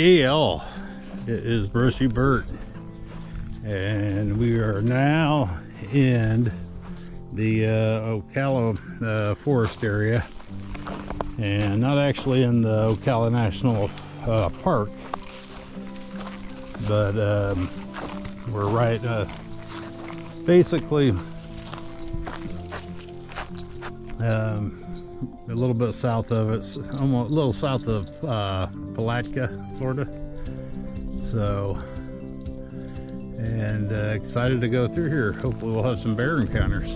Hey all, it is Brushy Bert, and we are now in the Ocala forest area, and not actually in the Ocala National Park, but we're right basically a little bit south of it, almost a little south of Palatka, Florida. So, and excited to go through here. Hopefully we'll have some bear encounters.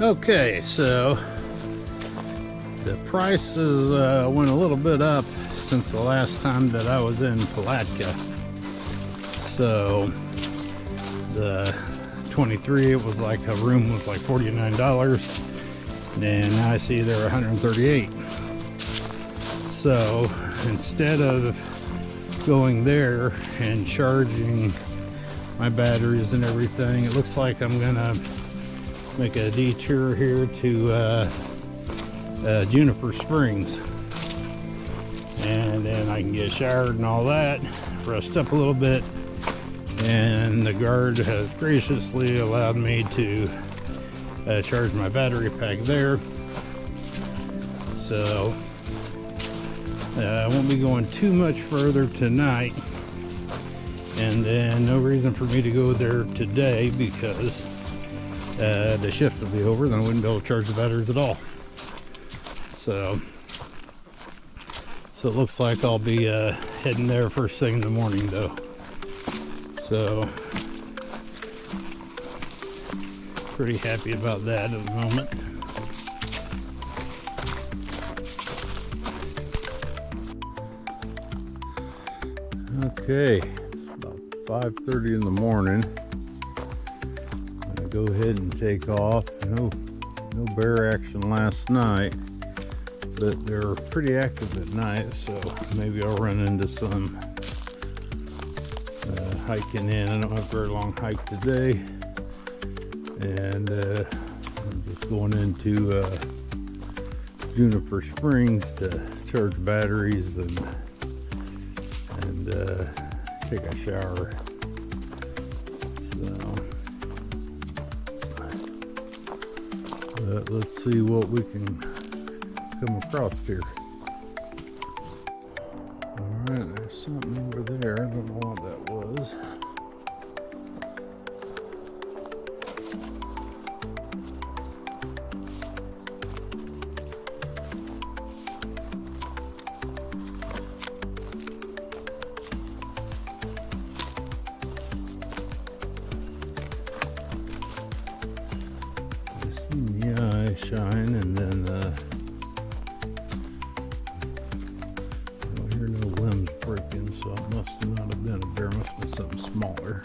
Okay, so the prices went a little bit up since the last time that I was in Palatka. So the 23, it was like a room was like $49, and now I see they're $138. So instead of going there and charging my batteries and everything, it looks like I'm gonna make a detour here to Juniper Springs, and then I can get showered and all that, rest up a little bit, and the guard has graciously allowed me to charge my battery pack there. So I won't be going too much further tonight, and then no reason for me to go there today because the shift will be over, then I wouldn't be able to charge the batteries at all. So it looks like I'll be heading there first thing in the morning though. So pretty happy about that at the moment. Okay, it's about 5:30 in the morning. Go ahead and take off. No bear action last night, but they're pretty active at night, so maybe I'll run into some hiking in. I don't have a very long hike today, and I'm just going into Juniper Springs to charge batteries and take a shower. Let's see what we can come across here. Alright, there's something over there. I don't know what that was. Shine, and then I don't hear no limbs breaking, so it must not have been a bear, must have been something smaller.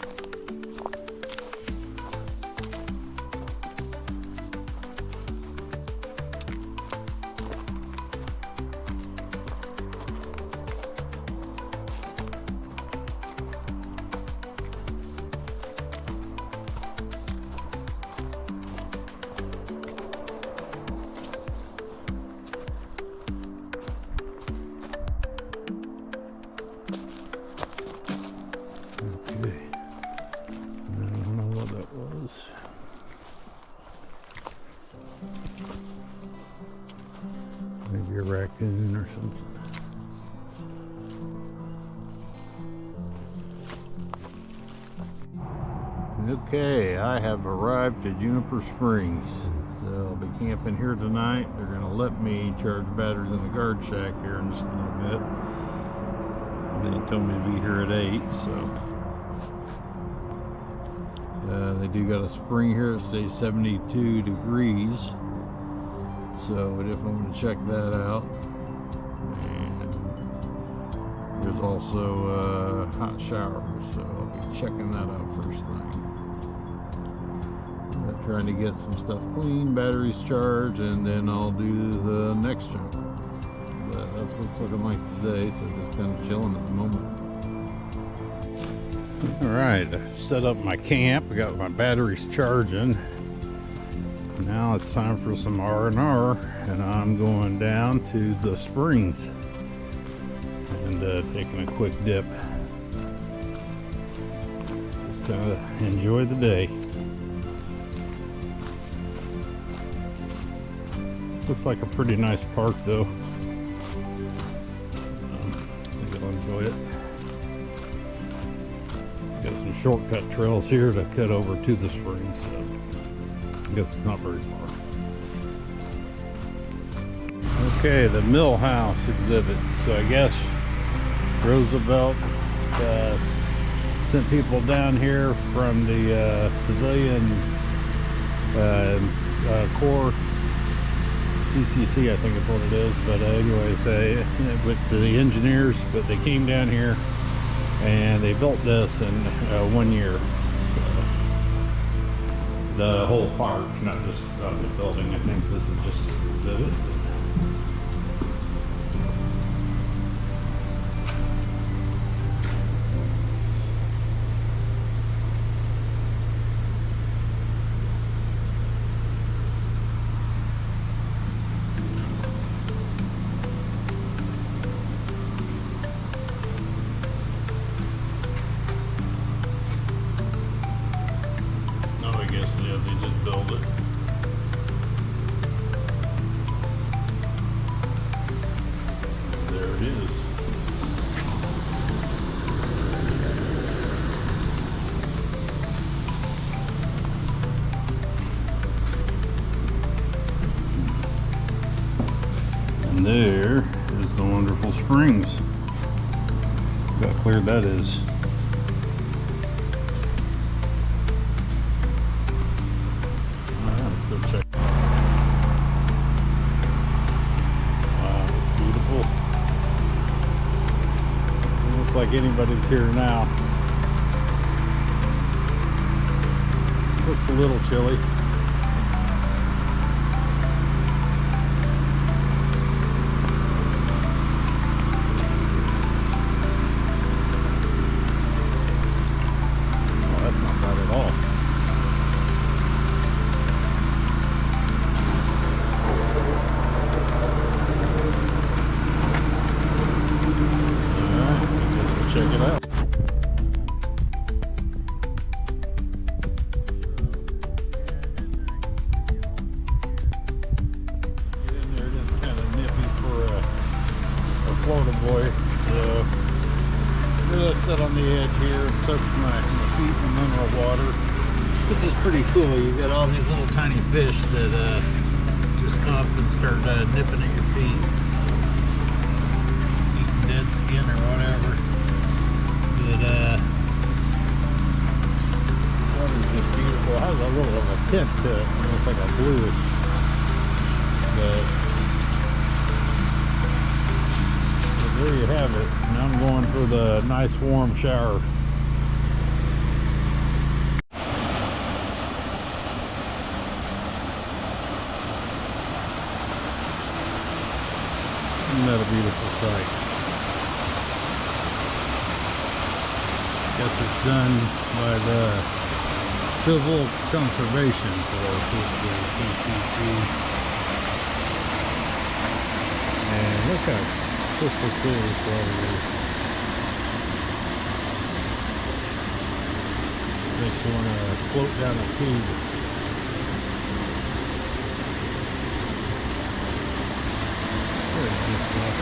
Maybe a raccoon or something. Okay, I have arrived at Juniper Springs. So I'll be camping here tonight. They're going to let me charge batteries in the guard shack here in just a little bit. They told me to be here at 8, so they do got a spring here. It stays 72 degrees. So I definitely want to check that out. And there's also hot shower, so I'll be checking that out first thing. Trying to get some stuff clean, batteries charged, and then I'll do the next jump. But that's what it's looking like today, so just kind of chilling at the moment. Alright, I set up my camp, I got my batteries charging. Now it's time for some R&R, and I'm going down to the springs and taking a quick dip. Just kind of enjoy the day. Looks like a pretty nice park though. I think I'll enjoy it. Got some shortcut trails here to cut over to the springs, so I guess it's not very far. Okay, the Mill House exhibit. So I guess Roosevelt sent people down here from the civilian Corps. CCC, I think is what it is, but anyways, with the engineers, but they came down here and they built this in 1 year. So, the whole park, not just the building. I think this is just an exhibit. Yeah, they just build it. There it is. And there is the wonderful springs. Look how clear that is. Check. Wow, it's beautiful. It looks like anybody's here now. Looks a little chilly. Oh, that's not bad at all. Check it out. Get in there, it is kind of nippy for a Florida boy. So I'm gonna sit on the edge here and soak my feet in mineral water. This is pretty cool. You got all these little tiny fish that just come up and start nipping at your feet, eating dead skin or whatever. But water's just beautiful. It has a little of a tint to it, almost like a bluish. But there you have it. Now I'm going for the nice warm shower. Isn't that a beautiful sight? Guess it's done by the Civil Conservation Force, the CCC. And look how crystal clear this water is. Makes you want to float down a tube. Very nice stuff.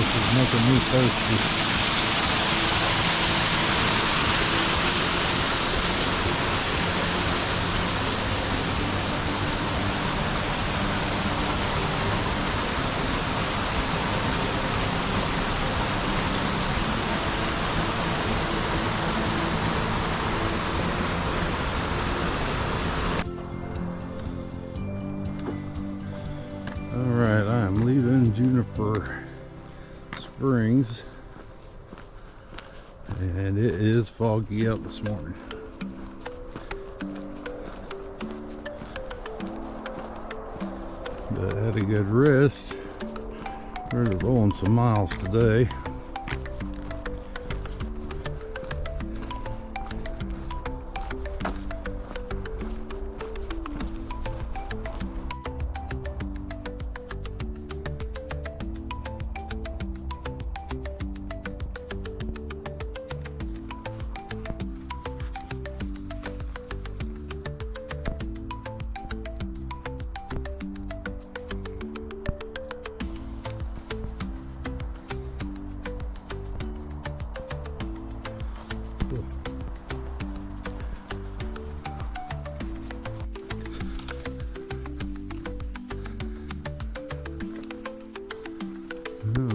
ice is making me thirsty. Alright, I am leaving Juniper Springs, and it is foggy out this morning. But I had a good rest. We're rolling some miles today.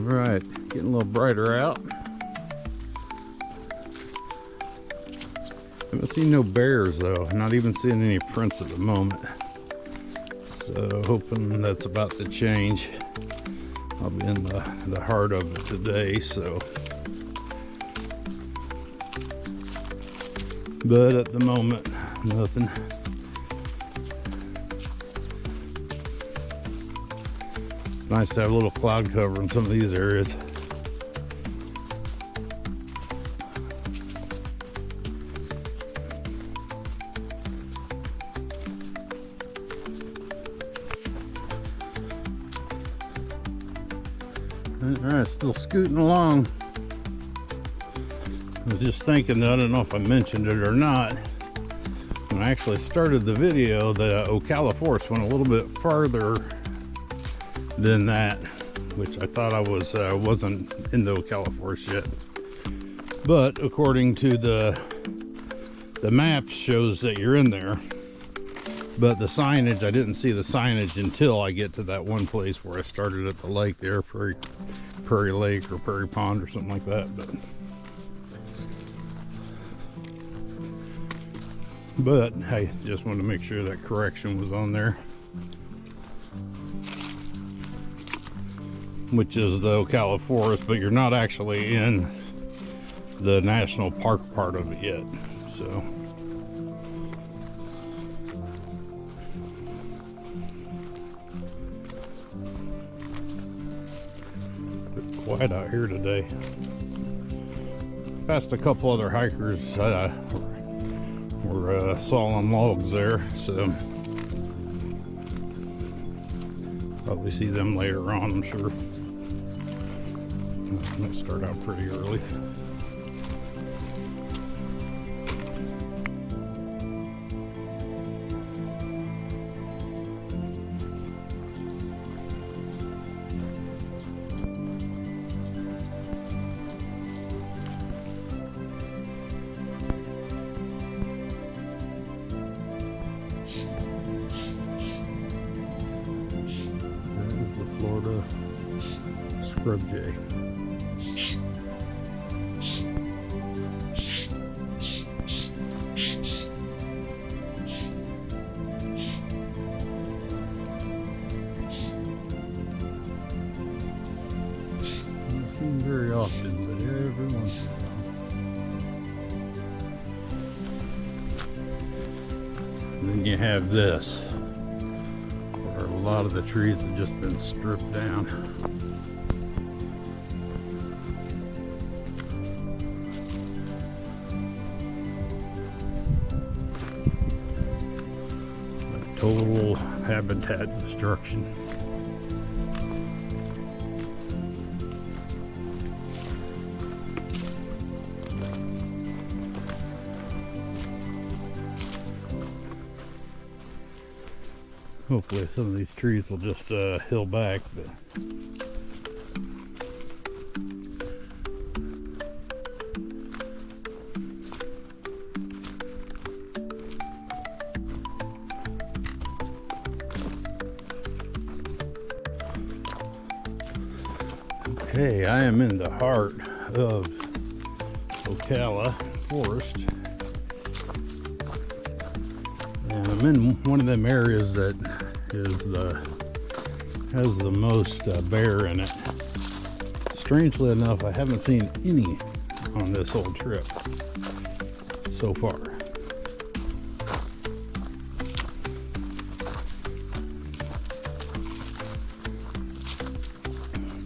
Alright, getting a little brighter out. Haven't seen no bears though, not even seeing any prints at the moment. So hoping that's about to change. I'll be in the heart of it today, so. But at the moment, nothing. It's nice to have a little cloud cover in some of these areas. Alright, still scooting along. I was just thinking, I don't know if I mentioned it or not, when I actually started the video, the Ocala forest went a little bit farther than that, which I thought I wasn't in the Ocala forest yet. But according to the map shows that you're in there. But the signage, I didn't see the signage until I get to that one place where I started at the lake there, Prairie Lake or Prairie Pond or something like that. But I just wanted to make sure that correction was on there. Which is the Ocala forest, but you're not actually in the national park part of it yet. So. Quiet out here today. Passed a couple other hikers were sawing logs there, so probably see them later on, I'm sure. I'm gonna start out pretty early. Florida scrub jay. Don't see them very often, but every once in a while. And then you have this. A lot of the trees have just been stripped down. A total habitat destruction. Hopefully some of these trees will just heal back, but Okay, I am in the heart of Ocala Forest, and I'm in one of them areas that has the most bear in it. Strangely enough, I haven't seen any on this whole trip so far.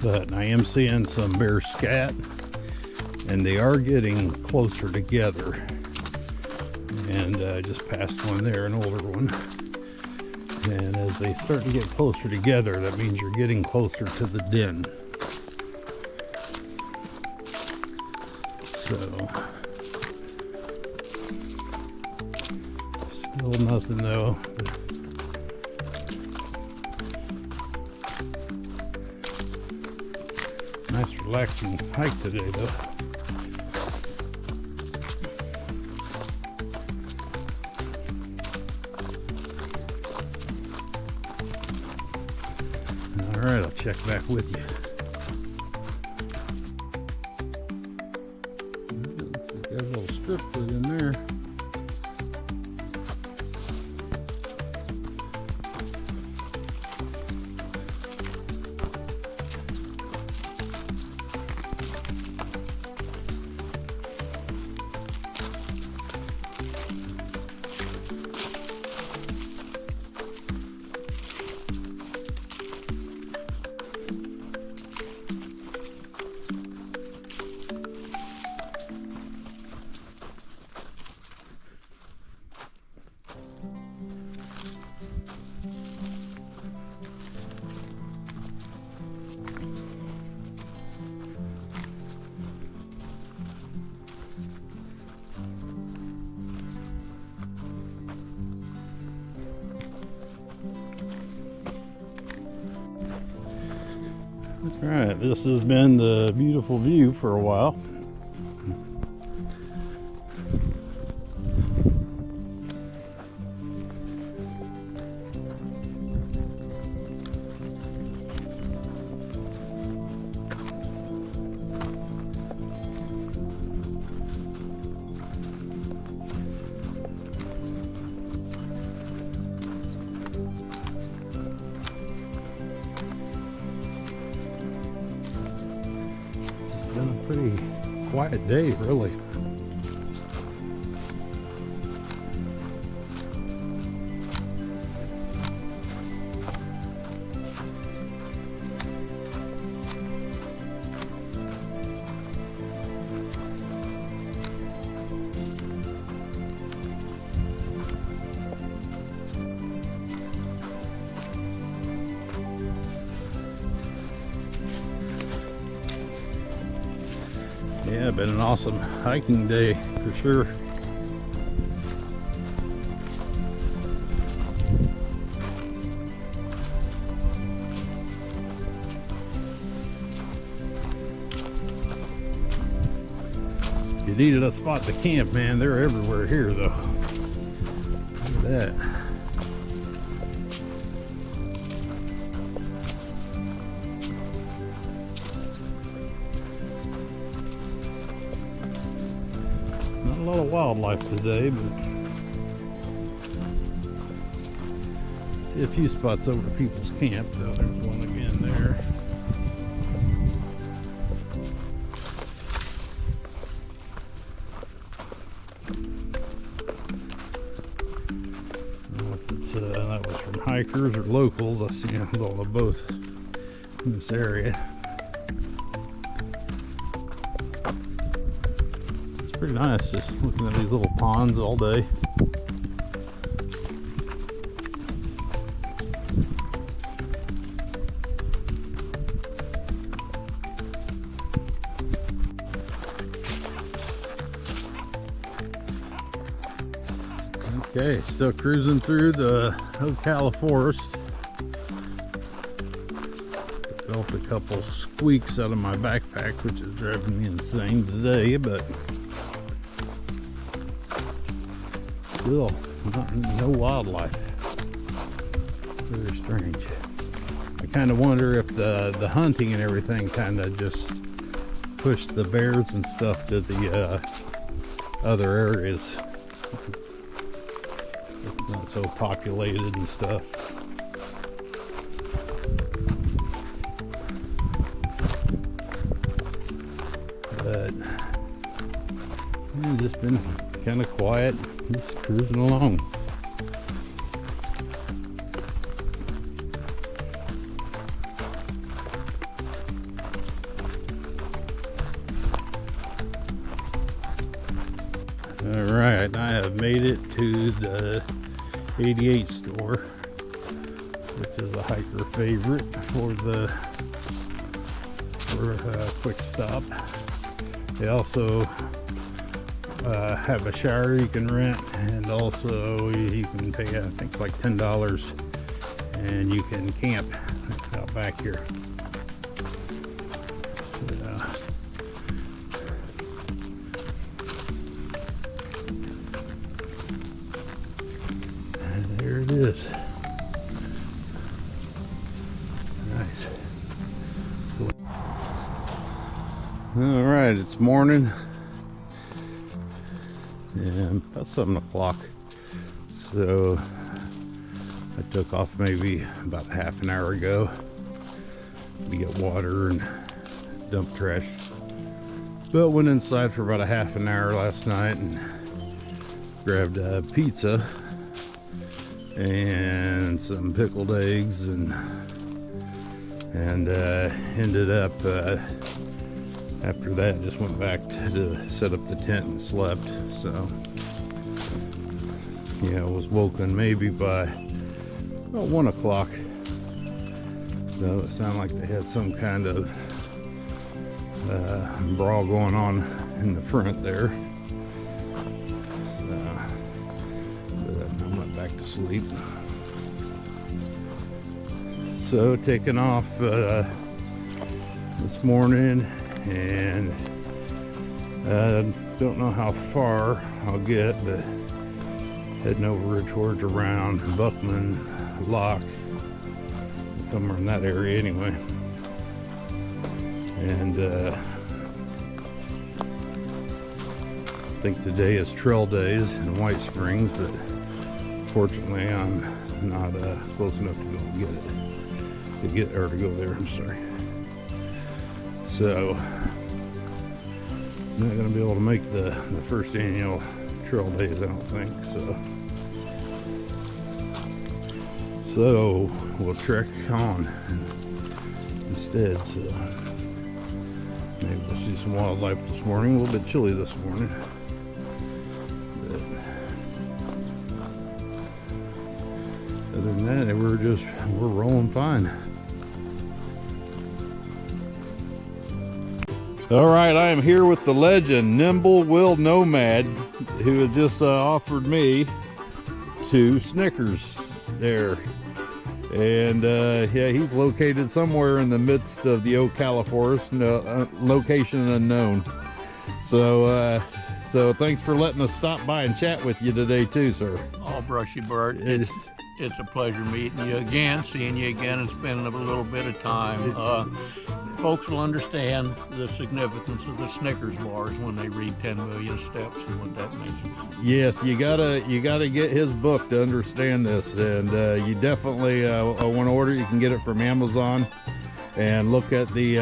But I am seeing some bear scat, and they are getting closer together. And I just passed one there, an older one. And as they start to get closer together, that means you're getting closer to the den. So, still nothing though. Nice relaxing hike today though. Alright, I'll check back with you. Got a little strip put in there. Alright, this has been the beautiful view for a while. Been a pretty quiet day, really. Yeah, been an awesome hiking day for sure. If you needed a spot to camp, man, they're everywhere here though. Look at that. A lot of wildlife today, but see a few spots over to people's camp. So there's one again there. I don't know if it's, that was from hikers or locals. I see a lot of both in this area. Pretty nice just looking at these little ponds all day. Okay, still cruising through the Ocala Forest. Felt a couple squeaks out of my backpack, which is driving me insane today, but still no wildlife. Very strange. I kind of wonder if the hunting and everything kind of just pushed the bears and stuff to the other areas. It's not so populated and stuff. But it's just been kind of quiet, just cruising along. All right, I have made it to the 88 store, which is a hiker favorite for quick stop. They also have a shower you can rent, and also you can pay, I think it's like $10, and you can camp out back here. So, and there it is. Nice. Let's go. All right, it's morning. And about 7 o'clock, so I took off maybe about half an hour ago to get water and dump trash, but went inside for about a half an hour last night and grabbed a pizza and some pickled eggs, and ended up after that just went back to set up the tent and slept. So yeah, I was woken maybe by about 1 o'clock. So it sounded like they had some kind of brawl going on in the front there. So but I went back to sleep. So taking off this morning, and don't know how far I'll get, but heading over towards around Buckman Lock, somewhere in that area anyway. And I think today is trail days in White Springs, but fortunately I'm not close enough to go go there. I'm sorry. So I'm not going to be able to make the first annual trail days, I don't think. So we'll trek on instead. So maybe we'll see some wildlife this morning. A little bit chilly this morning, but other than that, we're rolling fine. All right, I am here with the legend Nimblewill Nomad, who has just offered me 2 Snickers there. And yeah, he's located somewhere in the midst of the Ocala forest, location unknown. So thanks for letting us stop by and chat with you today too, sir. Oh, Brushy Bird, it's a pleasure meeting you again, seeing you again, and spending a little bit of time. Folks will understand the significance of the Snickers bars when they read 10 million steps and what that means. Yes, you gotta get his book to understand this, and you definitely want to order. You can get it from Amazon, and look at the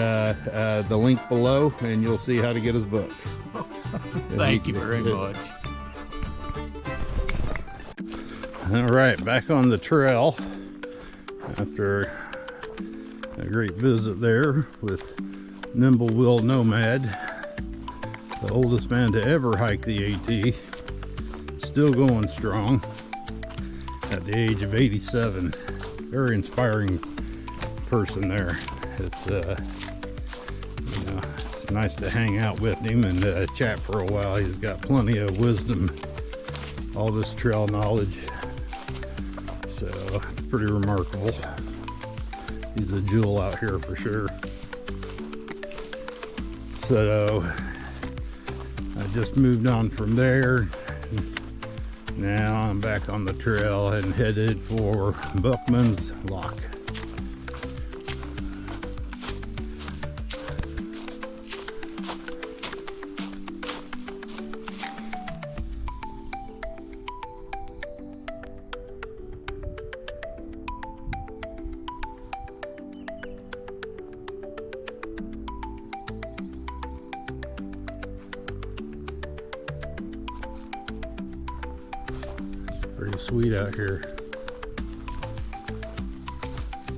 link below, and you'll see how to get his book. Thank you very much. All right, back on the trail after a great visit there with Nimblewill Nomad, the oldest man to ever hike the AT, still going strong at the age of 87. Very inspiring person there. It's it's nice to hang out with him and chat for a while. He's got plenty of wisdom, all this trail knowledge, so it's pretty remarkable. He's a jewel out here for sure. So I just moved on from there. Now I'm back on the trail and headed for Buckman's Lock. Pretty sweet out here.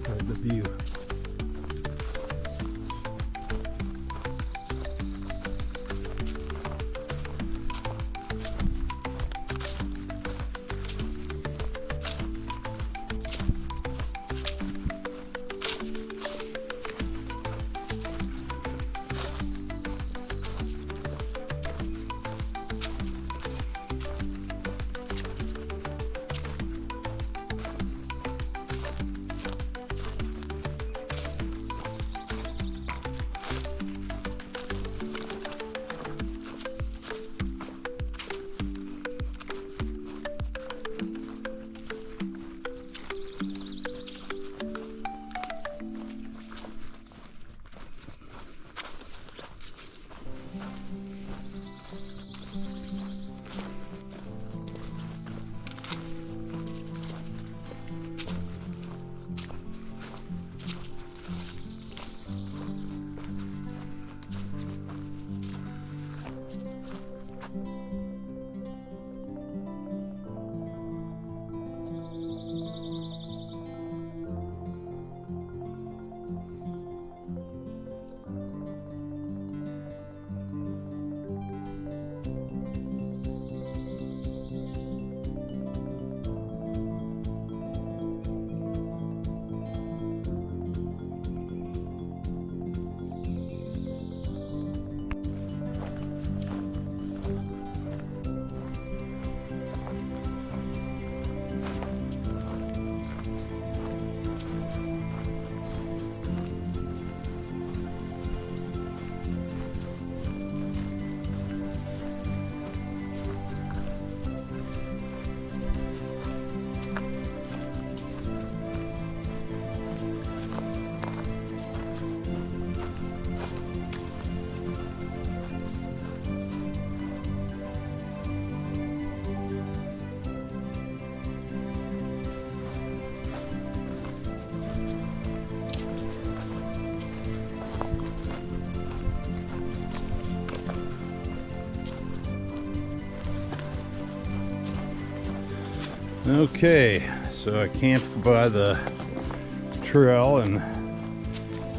Quite the view. Okay, so I camped by the trail and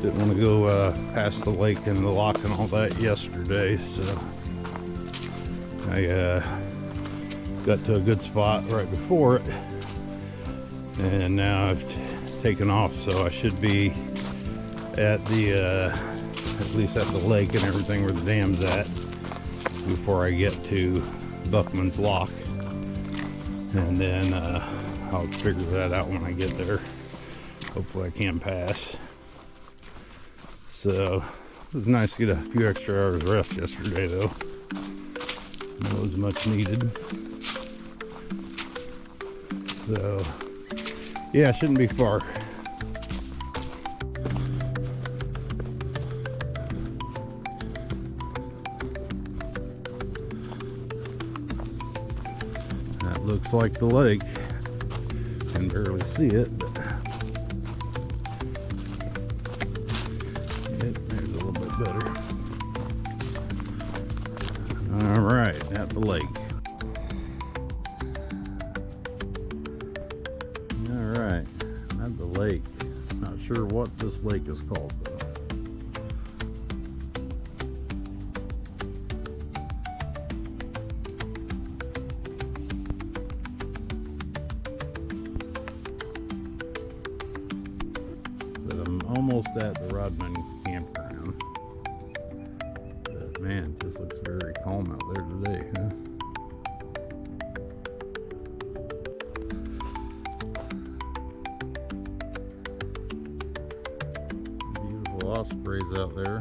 didn't want to go past the lake and the lock and all that yesterday, so I got to a good spot right before it, and now I've taken off, so I should be at the at least at the lake and everything where the dam's at before I get to Buckman's Lock. And then I'll figure that out when I get there. Hopefully I can pass. So it was nice to get a few extra hours rest yesterday though. That was much needed. So yeah, it shouldn't be far. Looks like the lake. Can barely see it, but yep, there's a little bit better. All right, at the lake. All right, at the lake. Not sure what this lake is called though. Almost at the Rodman campground, but man, it just looks very calm out there today, huh? Beautiful ospreys out there.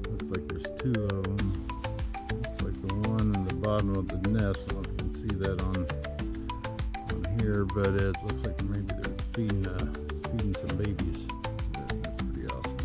Looks like there's two of them. Looks like the one in the bottom of the nest. I don't know if you can see that on here, but it looks like maybe they're feeding some babies. That's pretty awesome.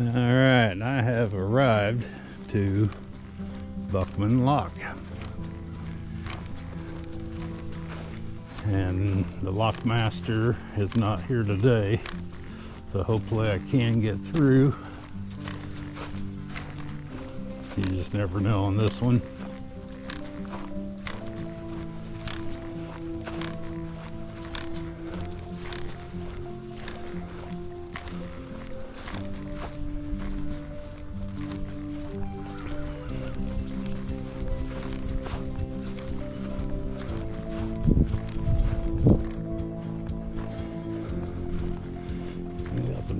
All right, I have arrived to Buckman Lock. And the lockmaster is not here today, so hopefully I can get through. You just never know on this one.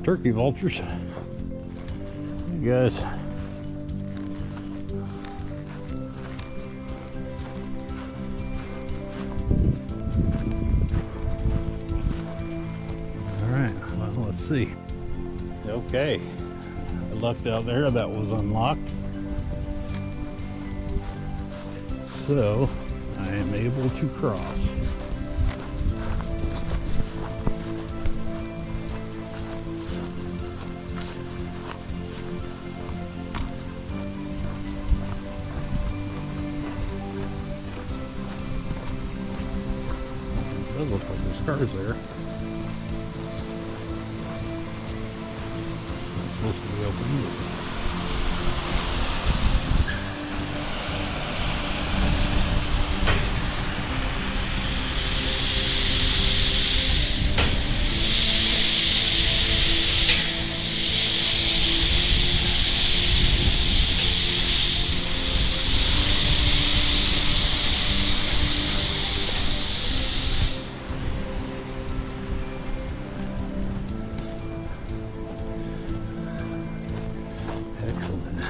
Turkey vultures. Hey guys. Alright, well, let's see. Okay. I looked out there, that was unlocked. So I am able to cross. Does look like there's cars there. It's supposed to be open. Excellent.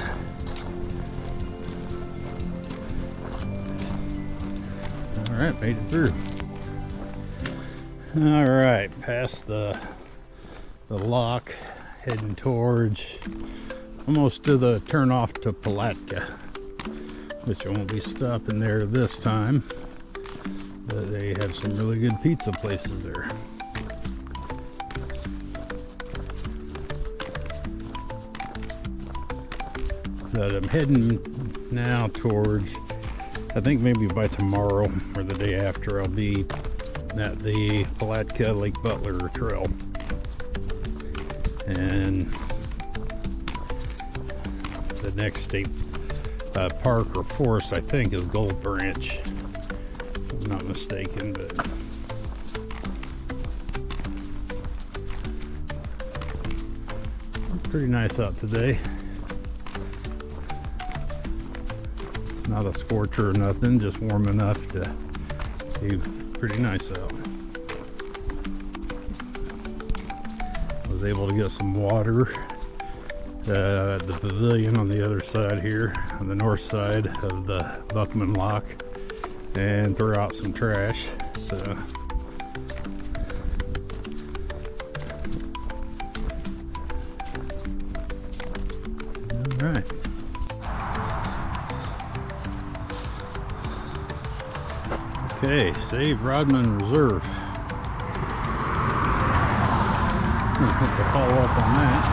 All right, made it through. All right, past the lock, heading towards almost to the turn off to Palatka, which I won't be stopping there this time, but they have some really good pizza places there. But I'm heading now towards, I think maybe by tomorrow or the day after, I'll be at the Palatka Lake Butler Trail. And the next state park or forest, I think, is Gold Branch, if I'm not mistaken. But pretty nice out today. Not a scorcher or nothing, just warm enough to be pretty nice out. I was able to get some water at the pavilion on the other side here, on the north side of the Buckman Lock, and throw out some trash. So all right. Okay, save Rodman Reserve. I'll have to follow up on that.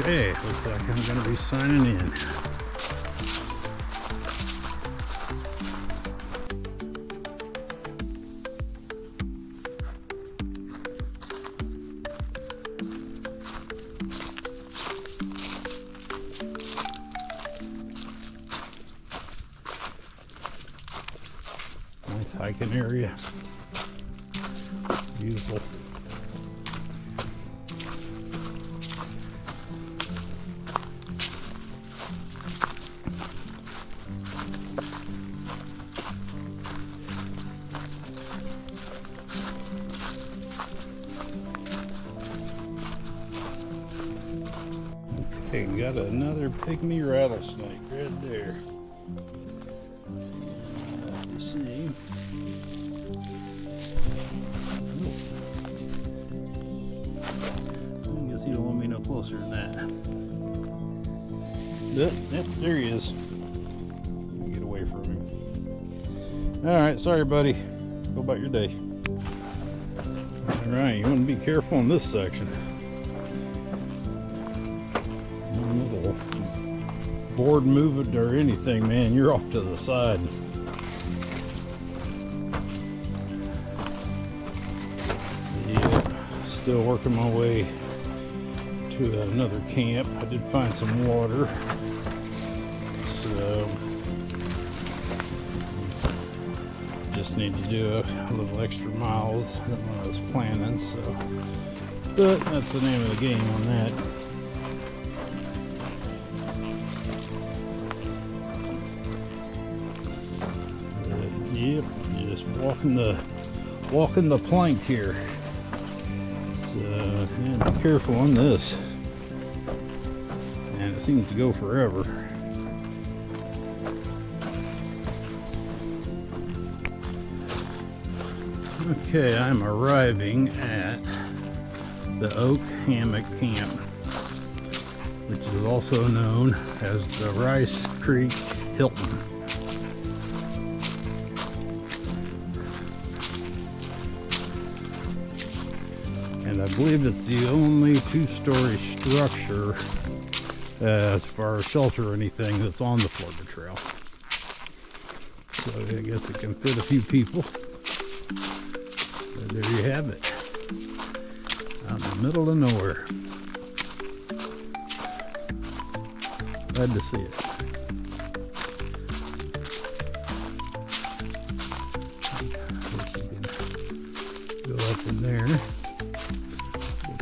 Okay, looks like I'm going to be signing in. Nice hiking area. Beautiful. Okay, got another pygmy rattlesnake right there. Let's see. closer than that. Yep, there he is. Get away from him. Alright, sorry buddy. Go about your day. Alright, you want to be careful in this section. Little board movement or anything, man, you're off to the side. Yep, still working my way to another camp. I did find some water, so just need to do a little extra miles than what I was planning. So, but that's the name of the game on that. Yep, just walking the plank here. So yeah, be careful on this. And it seems to go forever. Okay, I'm arriving at the Oak Hammock Camp, which is also known as the Rice Creek Hilton. And I believe it's the only two-story structure as far as shelter or anything that's on the Florida Trail. So I guess it can fit a few people. So there you have it. Out in the middle of nowhere. Glad to see it. Go up in there.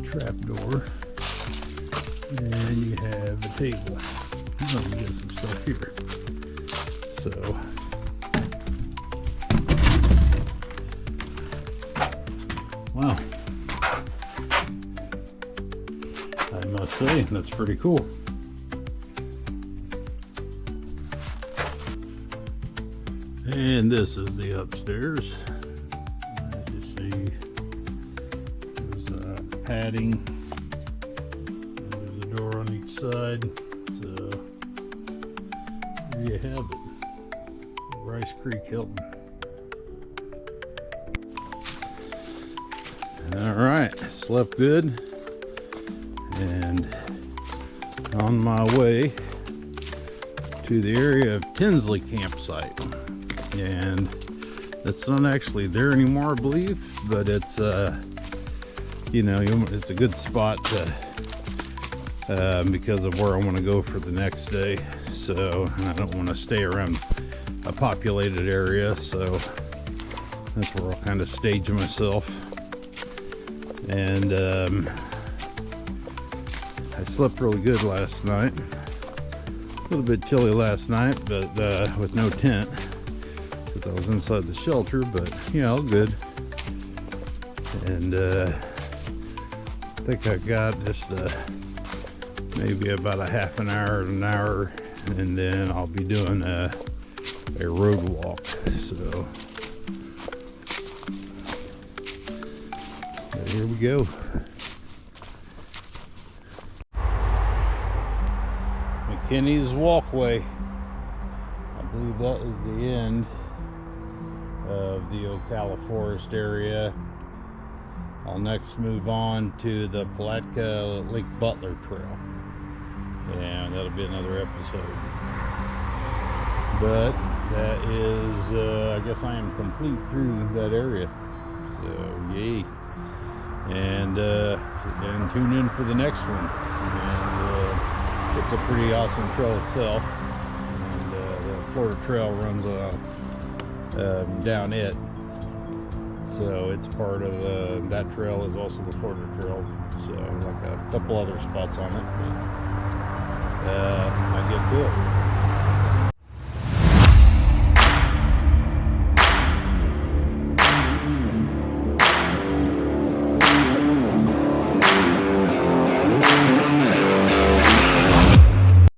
Trap door, and you have a table. Oh, you get some stuff here. So, wow, I must say that's pretty cool. And this is the upstairs. As you see, padding. There's a door on each side. So there you have it. Rice Creek Hilton. Alright, slept good. And on my way to the area of Tinsley campsite. And it's not actually there anymore, I believe, but it's you know, it's a good spot to, because of where I want to go for the next day. So I don't want to stay around a populated area, so that's where I'll kind of stage myself. And I slept really good last night. A little bit chilly last night, but with no tent, because I was inside the shelter. But yeah, all good. And I think I got just maybe about a half an hour, and then I'll be doing a road walk. So here we go. McKinney's Walkway. I believe that is the end of the Ocala Forest area. I'll next move on to the Palatka Lake Butler Trail, and that'll be another episode. But that is, I guess I am complete through that area. So yay! And tune in for the next one. And it's a pretty awesome trail itself. And the Florida Trail runs down it. So it's part of that trail is also the Florida Trail. So like a couple other spots on it. But I get to it.